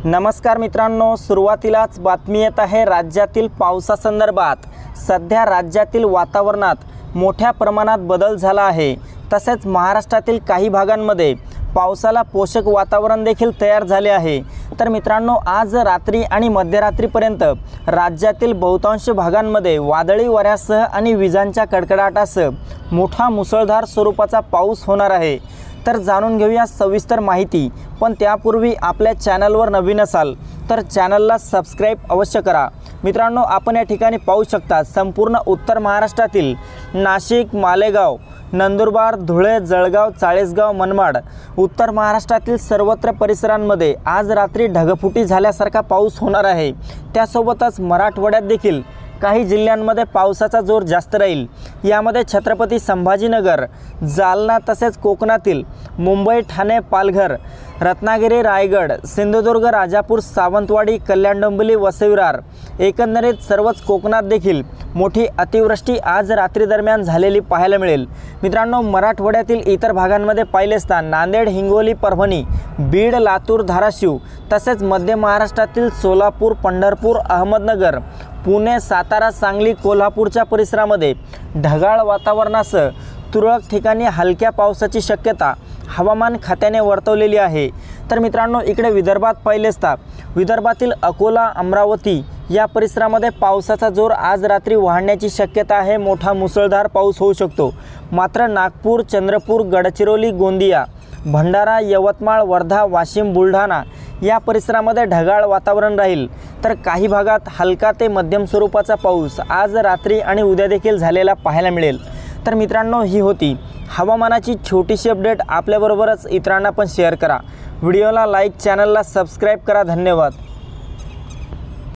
नमस्कार मित्रांनो, सुरुवातीलाच बातमी येत आहे राज्यातील पावसासंदर्भात। सध्या राज्यातील वातावरणात मोठ्या प्रमाणात बदल झाला आहे। तसेच महाराष्ट्रातील काही भागांमध्ये पावसाला पोषक वातावरण देखील तयार झाले आहे। तर मित्रांनो, आज रात्री आणि मध्यरात्रीपर्यंत राज्यातील बहुतांश भागांमध्ये वादळी वाऱ्यासह आणि विजांच्या कडकडाटासह मोठा मुसळधार स्वरूपाचा पाऊस होणार आहे। तर जाणून घेऊया सविस्तर माहिती। पण त्यापूर्वी आपल्या चॅनलवर नवीन असाल तर चॅनलला सबस्क्राइब अवश्य करा। मित्रांनो, आपण या ठिकाणी पाहू शकता संपूर्ण उत्तर महाराष्ट्रातील नाशिक, मालेगाव, नंदुरबार, धुळे, जळगाव, चाळीसगाव, मनमाड, उत्तर महाराष्ट्रातील सर्वत्र परिसरांमध्ये आज रात्री ढगफुटी झाल्यासारखा पाऊस होणार आहे। त्यासोबतच मराठवाड्यात देखील काही जिल्ह्यांमध्ये पावसाचा जोर जास्त राहील। यामध्ये छत्रपती संभाजीनगर, जालना तसेच कोकणातील मुंबई, ठाणे, पालघर, रत्नागिरी, रायगड, सिंधुदुर्ग, राजापूर, सावंतवाडी, कल्याण, डोंबिवली, वसई, विरार एकंदरीत सर्वच कोकणात देखील मोठी अतिवृष्टी आज रात्री दरम्यान झालेली पाहायला मिळेल। मित्रांनो, मराठवाड्यातील इतर भागांमध्ये पाहिले असता नांदेड, हिंगोली, परभणी, बीड, लातूर, धाराशिव तसेच मध्य महाराष्ट्रातील सोलापूर, पंढरपूर, अहमदनगर, पुणे, सातारा, सांगली, कोल्हापूरच्या परिसरामध्ये ढगाळ वातावरणासह तुरळक ठिकाणी हलक्या पावसाची शक्यता हवामान खात्याने वर्तवलेली आहे। तर मित्रांनो, इकडे विदर्भात पाहिले असता विदर्भातील अकोला, अमरावती या परिसरामध्ये पावसाचा जोर आज रात्री वाढण्याची शक्यता आहे। मोठा मुसळधार पाऊस होऊ शकतो। मात्र नागपूर, चंद्रपूर, गडचिरोली, गोंदिया, भंडारा, यवतमाळ, वर्धा, वाशिम, बुलढाणा या परिसरामध्ये ढगाळ वातावरण राहील। तर काही भागात हलका ते मध्यम स्वरूपाचा पाऊस आज रात्री आणि उद्या देखील झालेला पाहायला मिळेल। तर मित्रांनो, ही होती हवामानाची छोटीशी अपडेट। आपल्याबरोबरच इतरांना पण शेअर करा। व्हिडिओला लाईक, चॅनलला सबस्क्राईब करा। धन्यवाद।